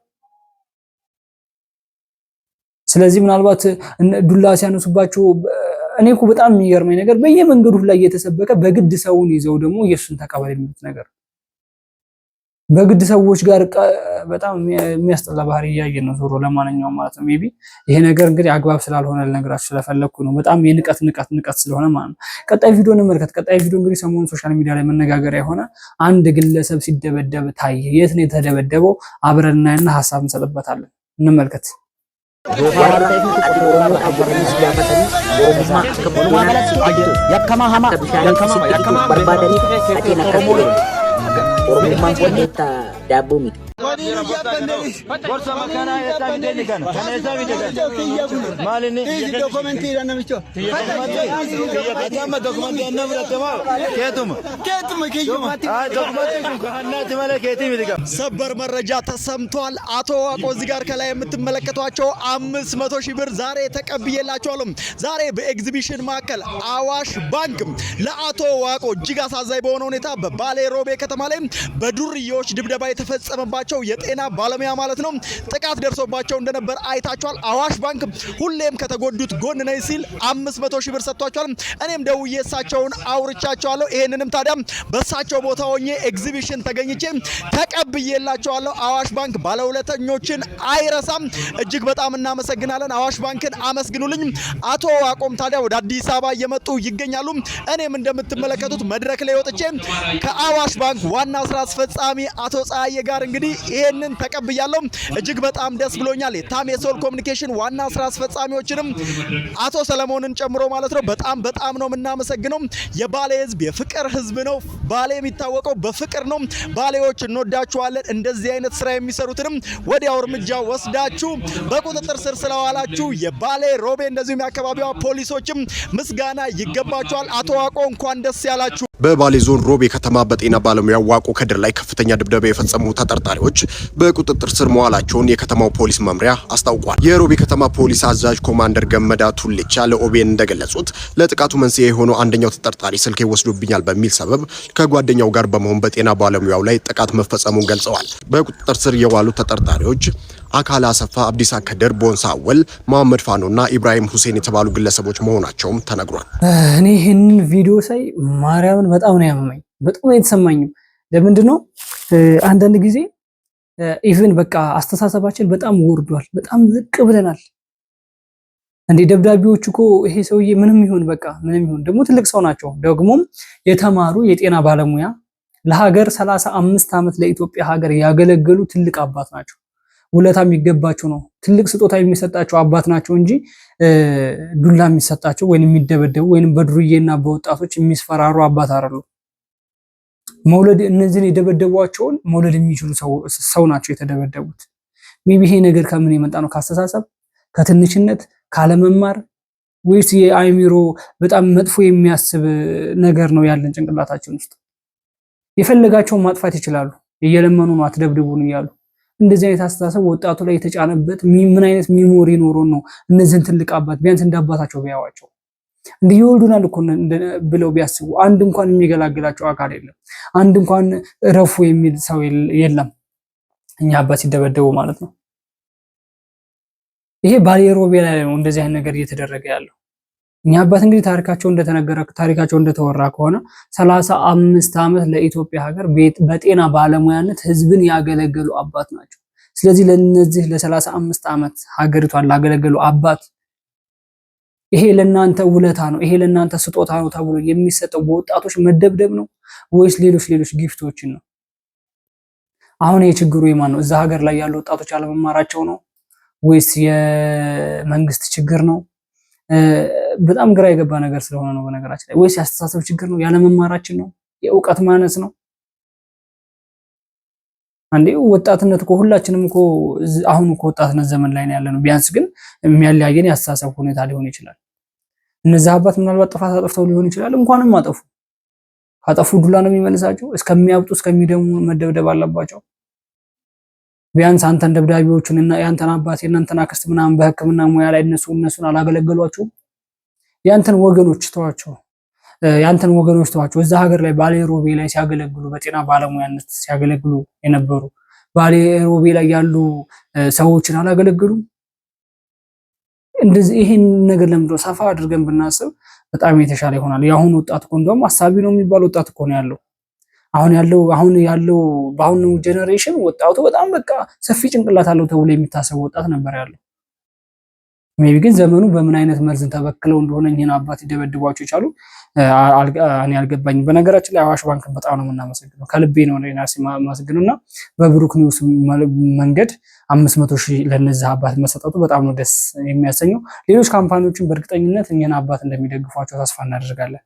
Speaker 6: ስለዚህ ምናልባት ዱላ ሲያነሱባቸው እኔ እኮ በጣም የሚገርመኝ ነገር በየመንገዱ ላይ እየተሰበከ በግድ ሰውን ይዘው ደግሞ ኢየሱስን ተቀበል የሚሉት ነገር በግድ ሰዎች ጋር በጣም የሚያስጠላ ባህሪ እያየን ነው ዞሮ። ለማንኛውም ማለት ነው ሜቢ ይሄ ነገር እንግዲህ አግባብ ስላልሆነ ልነግራችሁ ስለፈለኩ ነው። በጣም የንቀት ስለሆነ ማለት ነው። ቀጣይ ቪዲዮ እንመልከት። ቀጣይ ቪዲዮ እንግዲህ ሰሞኑን ሶሻል ሚዲያ ላይ መነጋገሪያ የሆነ አንድ ግለሰብ ሲደበደብ ታየ። የት ነው የተደበደበው? አብረን እናያለን፣ ሀሳብ እንሰጥበታለን። እንመልከት።
Speaker 9: Oromummaan qonna daabboo miti.
Speaker 10: Gorsa makanaa eessaa fideenyi kana eessaa fidee maalini dokumentii namicho dokumentii anna fudhatamaa keetuma dokumentii malee keetii miti qaba.
Speaker 5: ሰበር መረጃ ተሰምቷል። አቶ ዋቆ እዚህ ጋር ከላይ የምትመለከቷቸው 500 ሺህ ብር ዛሬ ተቀብዬላቸዋለሁ። ዛሬ በኤግዚቢሽን ማዕከል አዋሽ ባንክ ለአቶ ዋቆ እጅግ አሳዛኝ በሆነ ሁኔታ በባሌ ሮቤ ከተማ ላይ በዱርዬዎች ድብደባ የተፈጸመባቸው የጤና ባለሙያ ማለት ነው ጥቃት ደርሶባቸው እንደነበር አይታችኋል። አዋሽ ባንክ ሁሌም ከተጎዱት ጎን ነኝ ሲል 500 ሺህ ብር ሰጥቷቸዋል። እኔም ደውዬ እሳቸውን አውርቻቸዋለሁ። ይሄንንም ታዲያ በእሳቸው ቦታ ሆኜ ኤግዚቢሽን ተገኝቼ ተቀብዬላቸዋለሁ። አዋሽ ባንክ ባለውለተኞችን አይረሳም። እጅግ በጣም እናመሰግናለን። አዋሽ ባንክን አመስግኑልኝ። አቶ ዋቆም ታዲያ ወደ አዲስ አበባ እየመጡ ይገኛሉ። እኔም እንደምትመለከቱት መድረክ ላይ ወጥቼ ከአዋሽ ባንክ ዋና ስራ አስፈጻሚ አቶ ፀሐዬ ጋር እንግዲህ ይሄንን ተቀብያለሁ። እጅግ በጣም ደስ ብሎኛል። የታሜሶል ኮሙኒኬሽን ዋና ስራ አስፈጻሚዎችንም አቶ ሰለሞንን ጨምሮ ማለት ነው በጣም ነው የምናመሰግነው። የባሌ ህዝብ የፍቅር ህዝብ ነው። ባሌ የሚታወቀው በፍቅር ነው። ባሌዎች እንወዳችኋለን። እንደዚህ አይነት ስራ የሚሰሩትንም ወዲያው እርምጃ ወስዳችሁ በቁጥጥር ስር ስለዋላችሁ የባሌ ሮቤ እንደዚሁም የአካባቢዋ ፖሊሶችም ምስጋና ይገባችኋል። አቶ ዋቆ እንኳን ደስ ያላችሁ።
Speaker 11: በባሌ ዞን ሮቤ ከተማ በጤና ባለሙያ ዋቆ ከድር ላይ ከፍተኛ ድብደባ የፈጸሙ ተጠርጣሪዎች በቁጥጥር ስር መዋላቸውን የከተማው ፖሊስ መምሪያ አስታውቋል። የሮቤ ከተማ ፖሊስ አዛዥ ኮማንደር ገመዳ ቱልቻ ለኦቤን እንደገለጹት ለጥቃቱ መንስኤ የሆነው አንደኛው ተጠርጣሪ ስልክ ወስዶብኛል በሚል ሰበብ ከጓደኛው ጋር በመሆን በጤና ባለሙያው ላይ ጥቃት መፈጸሙን ገልጸዋል። በቁጥጥር ስር የዋሉ ተጠርጣሪዎች አካል አሰፋ፣ አብዲሳ ከድር፣ ቦንሳ አወል፣ መሐመድ ፋኖና ኢብራሂም ሁሴን የተባሉ ግለሰቦች መሆናቸውም ተነግሯል።
Speaker 6: እኔ ይህንን ቪዲዮ ሳይ ማርያምን በጣም ነው ያመመኝ፣ በጣም ነው የተሰማኝም። ለምንድን ነው አንዳንድ ጊዜ ኢቭን በቃ አስተሳሰባችን በጣም ወርዷል፣ በጣም ዝቅ ብለናል። እንዴ ደብዳቤዎች እኮ ይሄ ሰውዬ ምንም ይሁን በቃ ምንም ይሁን ደግሞ ትልቅ ሰው ናቸው፣ ደግሞም የተማሩ የጤና ባለሙያ ለሀገር 35 ዓመት ለኢትዮጵያ ሀገር ያገለገሉ ትልቅ አባት ናቸው። ውለታ የሚገባቸው ነው። ትልቅ ስጦታ የሚሰጣቸው አባት ናቸው እንጂ ዱላ የሚሰጣቸው ወይንም የሚደበደቡ ወይንም በዱርዬና በወጣቶች የሚስፈራሩ አባት አይደሉም። መውለድ እነዚህን የደበደቧቸውን መውለድ የሚችሉ ሰው ናቸው የተደበደቡት። ሜቢ ይሄ ነገር ከምን የመጣ ነው? ካስተሳሰብ፣ ከትንሽነት፣ ካለመማር ወይስ የአይሚሮ በጣም መጥፎ የሚያስብ ነገር ነው ያለን ጭንቅላታችን ውስጥ? የፈለጋቸውን ማጥፋት ይችላሉ። እየለመኑ ነው አትደብድቡን እያሉ። እንደዚህ አይነት አስተሳሰብ ወጣቱ ላይ የተጫነበት ምን አይነት ሚሞሪ ኖሮ ነው እነዚህን ትልቅ አባት ቢያንስ እንደ አባታቸው ቢያዋቸው? እንዲህ ይወልዱናል እኮ ብለው ቢያስቡ አንድ እንኳን የሚገላግላቸው አካል የለም። አንድ እንኳን እረፉ የሚል ሰው የለም። እኛ አባት ሲደበደቡ ማለት ነው። ይሄ ባሌ ሮቤ ላይ ነው እንደዚህ አይነት ነገር እየተደረገ ያለው። እኛ አባት እንግዲህ ታሪካቸው እንደተወራ ከሆነ 35 ዓመት ለኢትዮጵያ ሀገር በጤና ባለሙያነት ህዝብን ያገለገሉ አባት ናቸው። ስለዚህ ለነዚህ ለ35 ዓመት ሀገሪቷን ላገለገሉ አባት ይሄ ለናንተ ውለታ ነው፣ ይሄ ለናንተ ስጦታ ነው ተብሎ የሚሰጠው በወጣቶች መደብደብ ነው ወይስ ሌሎች ጊፍቶችን ነው? አሁን የችግሩ የማን ነው? እዛ ሀገር ላይ ያሉ ወጣቶች አለመማራቸው ነው ወይስ የመንግስት ችግር ነው? በጣም ግራ የገባ ነገር ስለሆነ ነው በነገራችን ላይ። ወይስ ያስተሳሰብ ችግር ነው? ያለመማራችን ነው? የእውቀት ማነስ ነው? አንዴ ወጣትነት እኮ ሁላችንም እኮ አሁን እኮ ወጣትነት ዘመን ላይ ነው ያለነው። ቢያንስ ግን የሚያለያየን ያስተሳሰብ ሁኔታ ሊሆን ይችላል። እነዚህ አባት ምናልባት ጥፋት አጥፍተው ሊሆን ይችላል። እንኳንም አጠፉ፣ ካጠፉ ዱላ ነው የሚመልሳቸው። እስከሚያብጡ እስከሚደሙ መደብደብ አለባቸው። ቢያንስ አንተን ደብዳቤዎቹን እና ያንተን አባት የእናንተን አክስት ምናምን በሕክምና ሙያ ላይ እነሱን አላገለገሏቸውም? ያንተን ወገኖች ተዋቸው፣ እዛ ሀገር ላይ ባሌ ሮቤ ላይ ሲያገለግሉ በጤና ባለሙያነት ሲያገለግሉ የነበሩ ባሌ ሮቤ ላይ ያሉ ሰዎችን አላገለግሉም? እንደዚህ ይሄን ነገር ለምንድነው ሰፋ አድርገን ብናስብ በጣም የተሻለ ይሆናል። የአሁኑ ወጣት እኮ እንደውም አሳቢ ነው የሚባል ወጣት እኮ ነው ያለው። አሁን ያለው በአሁኑ ጄኔሬሽን ወጣቱ በጣም በቃ ሰፊ ጭንቅላት አለው ተብሎ የሚታሰብ ወጣት ነበር ያለው። ሜቢ ግን ዘመኑ በምን አይነት መርዝን ተበክለው እንደሆነ እኛን አባት ይደበድቧቸው ይቻሉ እኔ አልገባኝም። በነገራችን ላይ አዋሽ ባንክን በጣም ነው የምናመሰግነው፣ ከልቤ ነው የማመሰግነውና በብሩክ ኒውስ መንገድ 500,000 ለነዚህ አባት መሰጠቱ በጣም ነው ደስ የሚያሰኘው። ሌሎች ካምፓኒዎችን በእርግጠኝነት እኛን አባት እንደሚደግፏቸው ተስፋ እናደርጋለን።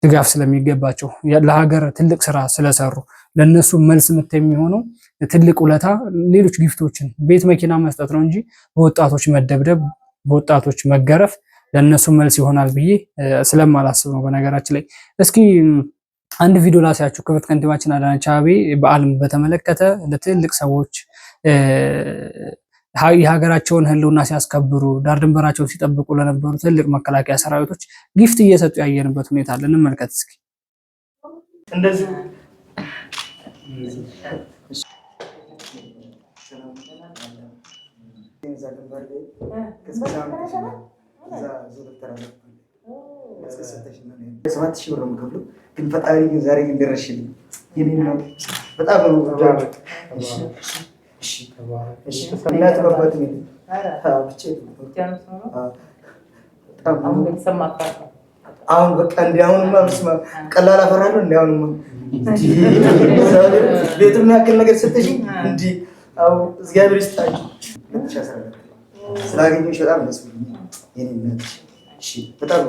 Speaker 6: ድጋፍ ስለሚገባቸው ለሀገር ትልቅ ስራ ስለሰሩ ለነሱ መልስ ምት የሚሆነው ትልቅ ውለታ ሌሎች ጊፍቶችን ቤት መኪና መስጠት ነው እንጂ በወጣቶች መደብደብ በወጣቶች መገረፍ ለነሱ መልስ ይሆናል ብዬ ስለማላስብ ነው። በነገራችን ላይ እስኪ አንድ ቪዲዮ ላሳያችሁ። ክብርት ከንቲባችን አዳነች አቤቤ በዓልን በተመለከተ ለትልቅ ሰዎች የሀገራቸውን ሕልውና ሲያስከብሩ ዳር ድንበራቸውን ሲጠብቁ ለነበሩ ትልቅ መከላከያ ሰራዊቶች ጊፍት እየሰጡ ያየንበት ሁኔታ አለ። እንመልከት እስኪ። እንደዚህ
Speaker 10: ግን ፈጣሪ ዛሬ ግን ደረሽልኝ። በጣም አሁን በቃ እንዲያውንማ ቀላል አፈራለሁ። እንዲያውንማ ቤቱን ያክል ነገር ስትሽኝ እንዲህ እግዚአብሔር ይስጣችሁ። ስላገኘሁሽ በጣም ደስ ብሎኛል። በጣም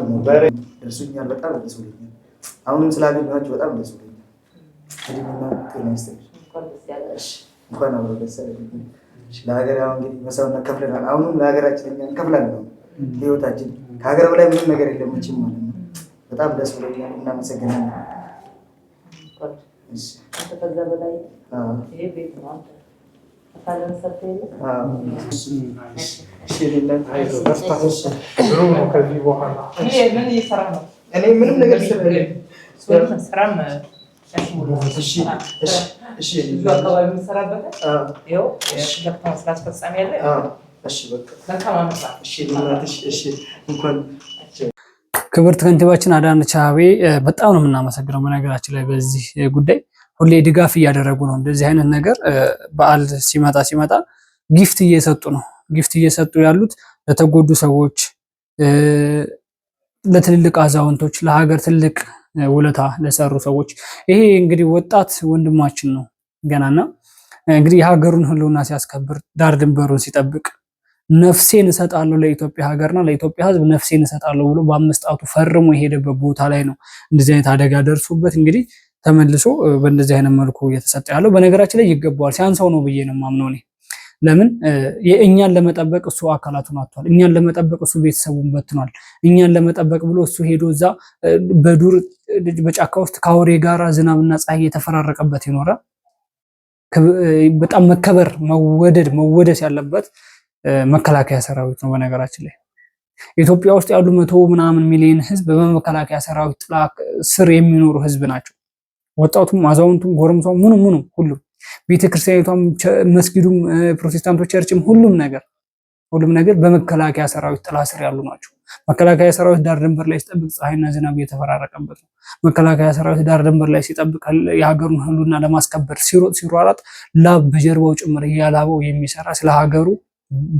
Speaker 10: ደርሶኛል። በጣም ደስ ብሎኛል። አሁንም ስላገኘኋችሁ በጣም ደስ ብሎኛል። ጤና ይስጥልኝ። እንኳን አብሮ ደስ ያለን። ለሀገር አሁን እንግዲህ መስዋዕትነት ከፍለናል። አሁንም ለሀገራችን እኛ እንከፍላለን። ህይወታችን ከሀገር በላይ ምንም ነገር የለም ማለት ነው። በጣም ደስ ብሎኛል። እናመሰግናለን። ከዛ በላይ ይሄ ቤት ነው። እኔ ምንም ነገር
Speaker 6: ክብርት ከንቲባችን አዳነች አቤቤ በጣም ነው የምናመሰግነው። በነገራችን ላይ በዚህ ጉዳይ ሁሌ ድጋፍ እያደረጉ ነው። እንደዚህ አይነት ነገር በዓል ሲመጣ ጊፍት እየሰጡ ነው። ጊፍት እየሰጡ ያሉት ለተጎዱ ሰዎች፣ ለትልልቅ አዛውንቶች፣ ለሀገር ትልቅ ውለታ ለሰሩ ሰዎች። ይሄ እንግዲህ ወጣት ወንድማችን ነው ገናና እንግዲህ የሀገሩን ሕልውና ሲያስከብር ዳር ድንበሩን ሲጠብቅ ነፍሴን እሰጣለሁ ለኢትዮጵያ ሀገርና ለኢትዮጵያ ሕዝብ ነፍሴን እሰጣለሁ ብሎ በ5 ጣቱ ፈርሞ የሄደበት ቦታ ላይ ነው እንደዚህ አይነት አደጋ ደርሶበት እንግዲህ ተመልሶ በእንደዚህ አይነት መልኩ እየተሰጠ ያለው። በነገራችን ላይ ይገባዋል፣ ሲያንሰው ነው ብዬ ነው የማምነው እኔ። ለምን እኛን ለመጠበቅ እሱ አካላቱን አጥቷል። እኛን ለመጠበቅ እሱ ቤተሰቡን በትኗል። እኛን ለመጠበቅ ብሎ እሱ ሄዶ እዛ በዱር በጫካ ውስጥ ከአውሬ ጋራ ዝናብና ፀሐይ የተፈራረቀበት ይኖረ በጣም መከበር መወደስ ያለበት መከላከያ ሰራዊት ነው በነገራችን ላይ። ኢትዮጵያ ውስጥ ያሉ 100 ምናምን ሚሊዮን ህዝብ በመከላከያ ሰራዊት ጥላ ስር የሚኖሩ ህዝብ ናቸው። ወጣቱም፣ አዛውንቱም፣ ጎረምሳው ምኑ ሁሉም ቤተክርስቲያኒቷም፣ መስጊዱም፣ ፕሮቴስታንቶች ቸርችም ሁሉም ነገር በመከላከያ ሰራዊት ጥላ ስር ያሉ ናቸው። መከላከያ ሰራዊት ዳር ድንበር ላይ ሲጠብቅ ፀሐይና ዝናብ እየተፈራረቀበት ነው። መከላከያ ሰራዊት ዳር ድንበር ላይ ሲጠብቅ የሀገሩን ህልውና ለማስከበር ሲሯሯጥ ላብ በጀርባው ጭምር እያላበው የሚሰራ ስለ ሀገሩ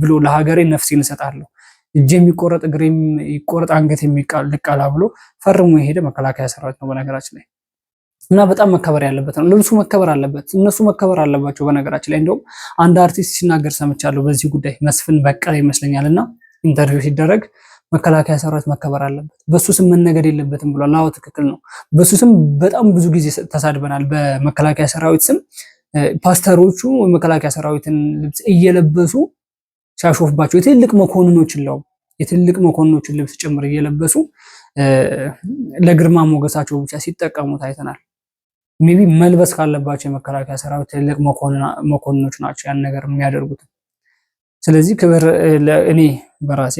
Speaker 6: ብሎ ለሀገሬ ነፍሴን እሰጣለሁ እጄ የሚቆረጥ እግሬ የሚቆረጥ አንገት ልቃላ ብሎ ፈርሞ የሄደ መከላከያ ሰራዊት ነው በነገራችን ላይ። እና በጣም መከበር ያለበት ነው። ልብሱ መከበር አለበት፣ እነሱ መከበር አለባቸው። በነገራችን ላይ እንደውም አንድ አርቲስት ሲናገር ሰምቻለሁ በዚህ ጉዳይ መስፍን በቀለ ይመስለኛልና ኢንተርቪው ሲደረግ መከላከያ ሰራዊት መከበር አለበት፣ በሱ ስም መነገድ የለበትም ብሏል። አዎ ትክክል ነው። በሱ ስም በጣም ብዙ ጊዜ ተሳድበናል። በመከላከያ ሰራዊት ስም ፓስተሮቹ የመከላከያ ሰራዊትን ልብስ እየለበሱ ሲያሾፍባቸው የትልቅ መኮንኖችን ልብስ ጭምር እየለበሱ ለግርማ ሞገሳቸው ብቻ ሲጠቀሙት አይተናል። ሜቢ መልበስ ካለባቸው የመከላከያ ሰራዊት ትልቅ መኮንኖች ናቸው ያን ነገር የሚያደርጉት። ስለዚህ ክብር እኔ በራሴ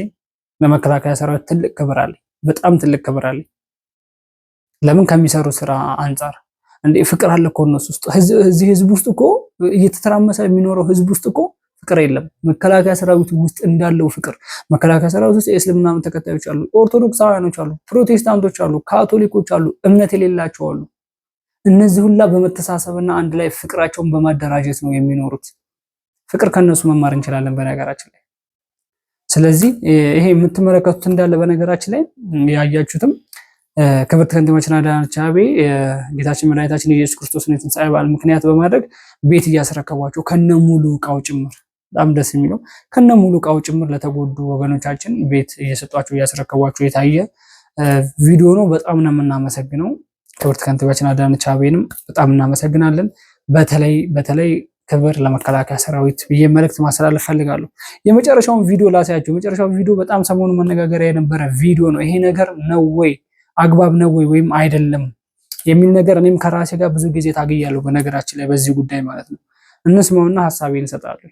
Speaker 6: ለመከላከያ ሰራዊት ትልቅ ክብር አለኝ፣ በጣም ትልቅ ክብር አለኝ። ለምን ከሚሰሩ ስራ አንጻር እንዴ ፍቅር አለ እኮ እነሱ ውስጥ። እዚህ ህዝብ ውስጥ እኮ እየተተራመሰ የሚኖረው ህዝብ ውስጥ እኮ ፍቅር የለም። መከላከያ ሰራዊት ውስጥ እንዳለው ፍቅር መከላከያ ሰራዊት ውስጥ የእስልምና ተከታዮች አሉ፣ ኦርቶዶክሳውያኖች አሉ፣ ፕሮቴስታንቶች አሉ፣ ካቶሊኮች አሉ፣ እምነት የሌላቸው አሉ። እነዚህ ሁላ በመተሳሰብና አንድ ላይ ፍቅራቸውን በማደራጀት ነው የሚኖሩት። ፍቅር ከነሱ መማር እንችላለን በነገራችን ላይ። ስለዚህ ይሄ የምትመለከቱት እንዳለ በነገራችን ላይ ያያችሁትም ክብርት ከንቲባችን አዳነች አቤቤ ጌታችን መድኃኒታችን ኢየሱስ ክርስቶስን የትንሣኤ በዓል ምክንያት በማድረግ ቤት እያስረከቧቸው ከነሙሉ ዕቃው ጭምር፣ በጣም ደስ የሚለው ከነሙሉ ዕቃው ጭምር ለተጎዱ ወገኖቻችን ቤት እየሰጧቸው እያስረከቧቸው የታየ ቪዲዮ ነው። በጣም ነው የምናመሰግነው። ክብርት ከንቲባችን አዳነች አቤቤንም በጣም እናመሰግናለን። በተለይ ክብር ለመከላከያ ሰራዊት ብዬ መልእክት ማስተላለፍ ፈልጋለሁ። የመጨረሻውን ቪዲዮ ላሳያቸው። የመጨረሻው ቪዲዮ በጣም ሰሞኑን መነጋገሪያ የነበረ ቪዲዮ ነው። ይሄ ነገር ነው ወይ አግባብ ነው ወይም አይደለም የሚል ነገር እኔም ከራሴ ጋር ብዙ ጊዜ ታግያለሁ በነገራችን ላይ በዚህ ጉዳይ ማለት ነው። እንስማውና ሐሳቤን እሰጣለሁ።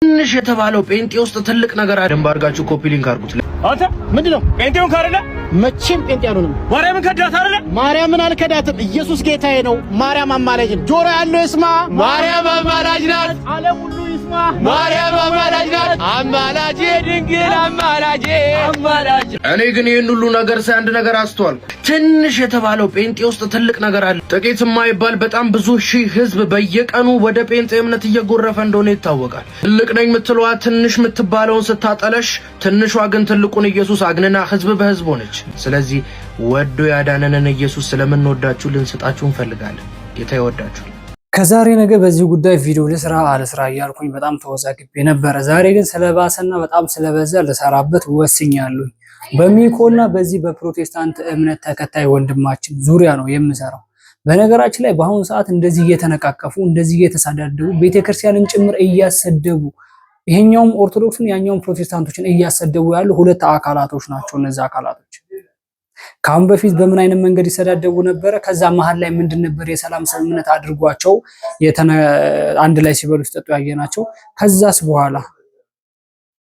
Speaker 2: ትንሽ የተባለው ጴንጤ ውስጥ ትልቅ ነገር ደንብ አድርጋችሁ ኮፒ ሊንክ አድርጉት።
Speaker 12: አንተ ምንድነው ጴንጤውን ካረለ መቼም ጴንጤ አልሆንም። ማርያምን ከዳት አይደለ? ማርያምን አልከዳትም። ኢየሱስ ጌታዬ ነው። ማርያም አማላጅ ነው። ጆሮ ያለው ይስማ። ማርያም አማላጅ ናት። ዓለም ሁሉ ይስማ። ማርያም አማላጅ ናት። አማላጅ ድንግል አማላጅ።
Speaker 2: እኔ ግን ይህን ሁሉ ነገር ሳይ አንድ ነገር አስተዋልኩ። ትንሽ የተባለው ጴንጤ ውስጥ ትልቅ ነገር አለ። ጥቂት የማይባል በጣም ብዙ ሺህ ህዝብ በየቀኑ ወደ ጴንጤ እምነት እየጎረፈ እንደሆነ ይታወቃል። ትልቅ ነኝ የምትለዋ ትንሽ የምትባለውን ስታጠለሽ፣ ትንሿ ግን ትልቁን ኢየሱስ አግንና ህዝብ በህዝብ ሆነች። ስለዚህ ወዶ ያዳነንን ኢየሱስ ስለምንወዳችሁ ልንሰጣችሁ እንፈልጋለን። ጌታ ይወዳችሁ።
Speaker 6: ከዛሬ ነገ በዚህ ጉዳይ ቪዲዮ ልስራ አልስራ እያልኩኝ በጣም ተወዛግቤ ነበረ። ዛሬ ግን ስለባሰና በጣም ስለበዛ ልሰራበት ወስኛለሁ። በሚኮና በዚህ በፕሮቴስታንት እምነት ተከታይ ወንድማችን ዙሪያ ነው የምሰራው። በነገራችን ላይ በአሁኑ ሰዓት እንደዚህ እየተነቃቀፉ እንደዚህ እየተሳዳደቡ ቤተክርስቲያንን ጭምር እያሰደቡ ይሄኛውም ኦርቶዶክስን ያኛውም ፕሮቴስታንቶችን እያሰደቡ ያሉ ሁለት አካላቶች ናቸው። እነዚህ አካላቶች ካሁን በፊት በምን አይነት መንገድ ይሰዳደቡ ነበረ? ከዛ መሃል ላይ ምንድን ነበር የሰላም ስምምነት አድርጓቸው አንድ ላይ ሲበሉ ሲጠጡ ያየናቸው። ከዛስ በኋላ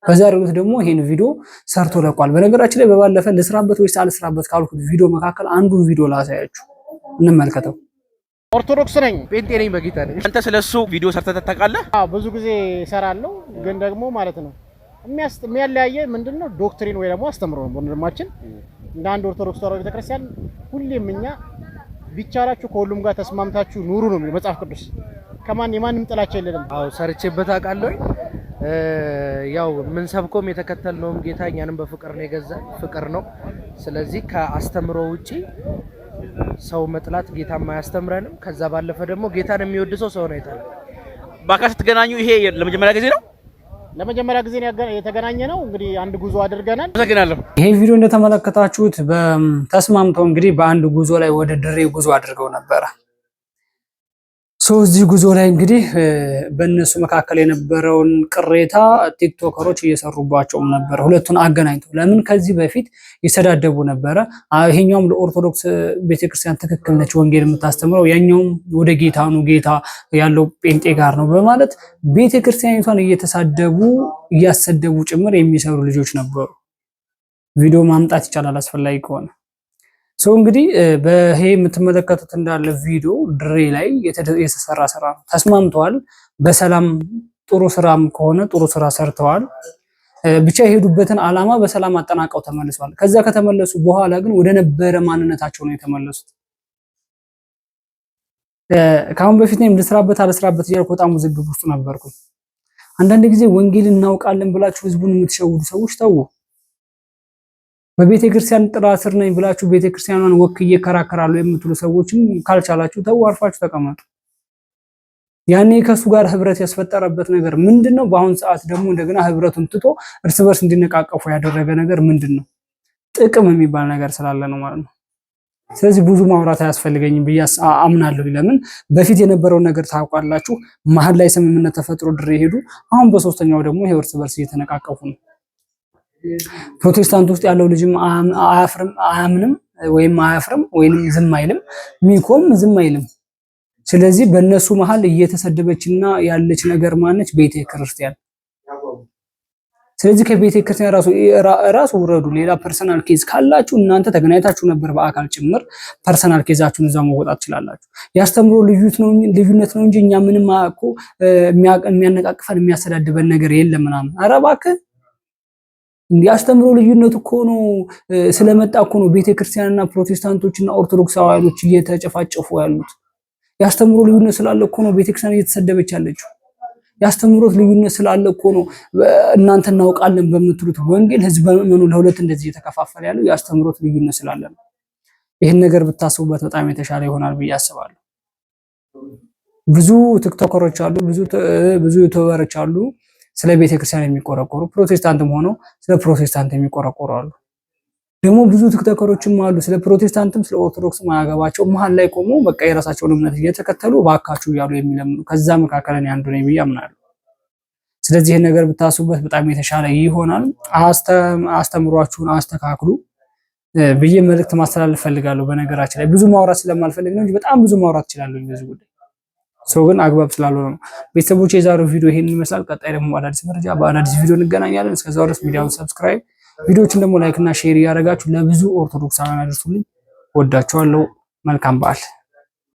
Speaker 6: በዛሬው ዕለት ደግሞ ይሄን ቪዲዮ ሰርቶ ለቋል። በነገራችን ላይ በባለፈ ልስራበት ወይስ አልስራበት ካልኩት ቪዲዮ መካከል አንዱን ቪዲዮ ላሳያችሁ፣ እንመልከተው።
Speaker 12: ኦርቶዶክስ ነኝ፣ ጴንጤ ነኝ፣ በጌታ ነኝ። አንተ ስለሱ ቪዲዮ ሰርተህ ታውቃለህ? አዎ ብዙ ጊዜ እሰራለሁ። ግን ደግሞ ማለት ነው የሚያለያየ ምንድነው ዶክትሪን ወይ ደግሞ አስተምሮ ነው። ወንድማችን እንደ አንድ ኦርቶዶክስ ተዋሕዶ ቤተክርስቲያን ሁሌም እኛ ቢቻላችሁ ከሁሉም ጋር ተስማምታችሁ ኑሩ ነው የሚለው መጽሐፍ ቅዱስ። የማንም ጥላቻ የለንም።
Speaker 2: አዎ ሰርቼበት አውቃለሁ። ያው ምን ሰብኮም የተከተልነውም ጌታ እኛንም በፍቅር ነው የገዛን፣ ፍቅር ነው። ስለዚህ ከአስተምሮ ውጪ ሰው መጥላት ጌታም አያስተምረንም። ከዛ ባለፈ ደግሞ ጌታን የሚወድ ሰው ነው ይታል።
Speaker 12: በአካል ስትገናኙ ይሄ ለመጀመሪያ ጊዜ ነው? ለመጀመሪያ ጊዜ የተገናኘ ነው። እንግዲህ አንድ ጉዞ አድርገናል። አመሰግናለሁ።
Speaker 6: ይሄ ቪዲዮ እንደተመለከታችሁት ተስማምተው እንግዲህ በአንድ ጉዞ ላይ ወደ ድሬ ጉዞ አድርገው ነበረ። እዚህ ጉዞ ላይ እንግዲህ በእነሱ መካከል የነበረውን ቅሬታ ቲክቶከሮች እየሰሩባቸውም ነበር። ሁለቱን አገናኝተው ለምን ከዚህ በፊት ይሰዳደቡ ነበረ። ይሄኛውም ለኦርቶዶክስ ቤተክርስቲያን ትክክል ነች ወንጌል የምታስተምረው፣ ያኛውም ወደ ጌታ ነው ጌታ ያለው ጴንጤ ጋር ነው በማለት ቤተክርስቲያኒቷን እየተሳደቡ እያሰደቡ ጭምር የሚሰሩ ልጆች ነበሩ።
Speaker 3: ቪዲዮ ማምጣት ይቻላል አስፈላጊ ከሆነ። ሰው እንግዲህ በይሄ የምትመለከቱት እንዳለ ቪዲዮ ድሬ ላይ የተሰራ ስራ ነው። ተስማምተዋል በሰላም ጥሩ ስራም ከሆነ ጥሩ ስራ ሰርተዋል። ብቻ የሄዱበትን ዓላማ በሰላም አጠናቀው ተመልሰዋል። ከዛ ከተመለሱ በኋላ ግን ወደ ነበረ ማንነታቸው ነው የተመለሱት። ካሁን በፊት ነው ልስራበት አልስራበት እያልኩ በጣም ውዝግብ ውስጥ ነበርኩኝ። አንዳንድ ጊዜ ወንጌል እናውቃለን ብላችሁ ህዝቡን የምትሸውዱ ሰዎች ተው። በቤተ ክርስቲያን ጥላ ስር ነኝ ብላችሁ ቤተ ክርስቲያኗን ወክዬ እከራከራለሁ የምትሉ ሰዎችም ካልቻላችሁ ተው፣ አርፋችሁ ተቀመጡ። ያኔ ከሱ ጋር ህብረት ያስፈጠረበት ነገር ምንድነው? በአሁን ሰዓት ደግሞ እንደገና ህብረቱን ትቶ እርስ በርስ እንዲነቃቀፉ ያደረገ ነገር ምንድነው? ጥቅም የሚባል ነገር ስላለ ነው ማለት ነው። ስለዚህ ብዙ ማውራት አያስፈልገኝም ብዬ አምናለሁ። ለምን በፊት የነበረውን ነገር ታውቃላችሁ። መሀል ላይ ስምምነት ተፈጥሮ ድሬ ሄዱ። አሁን በሶስተኛው ደግሞ ይሄ እርስ በርስ እየተነቃቀፉ ነው። ፕሮቴስታንት ውስጥ ያለው ልጅም አያምንም ወይም አያፍርም ወይም ዝም አይልም፣ ሚኮም ዝም አይልም። ስለዚህ በእነሱ መሀል እየተሰደበችና ያለች ነገር ማነች? ቤተ ክርስቲያን። ስለዚህ ከቤተ ክርስቲያን ራሱ ውረዱ። ሌላ ፐርሰናል ኬዝ ካላችሁ እናንተ ተገናኝታችሁ ነበር በአካል ጭምር ፐርሰናል ኬዛችሁን እዛው መወጣት ትችላላችሁ። ያስተምሮ ልዩነት ነው እንጂ እኛ ምንም እኮ የሚያነቃቅፈን የሚያሰዳድበን ነገር የለም ምናምን። ኧረ እባክህ ያስተምሮ ልዩነት እኮ ነው ስለመጣ እኮ ነው ቤተክርስቲያንና ፕሮቴስታንቶችና ኦርቶዶክሳውያኖች እየተጨፋጨፉ ያሉት። ያስተምሮ ልዩነት ስላለ እኮ ነው ቤተክርስቲያን እየተሰደበች ያለችው። ያስተምሮት ልዩነት ስላለ እኮ ነው እናንተ እናውቃለን በምትሉት ወንጌል ህዝብ በመኑ ለሁለት እንደዚህ እየተከፋፈለ ያለው ያስተምሮት ልዩነት ስላለ ነው። ይሄን ነገር ብታስቡበት በጣም የተሻለ ይሆናል ብዬ አስባለሁ። ብዙ ቲክቶከሮች አሉ፣ ብዙ ዩቲዩበሮች አሉ ስለ ቤተክርስቲያን የሚቆረቆሩ፣ ፕሮቴስታንትም ሆነው ስለ ፕሮቴስታንት የሚቆረቆሩ አሉ። ደግሞ ብዙ ቲክቶከሮችም አሉ ስለ ፕሮቴስታንትም ስለ ኦርቶዶክስም አያገባቸው መሀል ላይ ቆሞ በቃ የራሳቸውን እምነት እየተከተሉ ባካችሁ እያሉ የሚለምኑ፣ ከዛ መካከል እኔ አንዱ ነኝ ብዬ አምናለሁ። ስለዚህ ይሄን ነገር ብታስቡበት በጣም የተሻለ ይሆናል። አስተምሯችሁን አስተካክሉ ብዬ መልእክት ማስተላለፍ ፈልጋለሁ። በነገራችን ላይ ብዙ ማውራት ስለማልፈልግ ነው እንጂ በጣም ብዙ ማውራት እችላለሁ በዚህ ጉዳይ። ሰው ግን አግባብ ስላልሆነ ነው። ቤተሰቦች የዛሬው ቪዲዮ ይሄን ይመስላል። ቀጣይ ደግሞ አዳዲስ መረጃ በአዳዲስ ቪዲዮ እንገናኛለን። እስከዛው ድረስ ሚዲያውን ሰብስክራይብ፣ ቪዲዮዎችን ደግሞ ላይክ እና ሼር እያደረጋችሁ ለብዙ ኦርቶዶክሳውያን አድርሱልኝ። ወዳችኋለሁ። መልካም በዓል።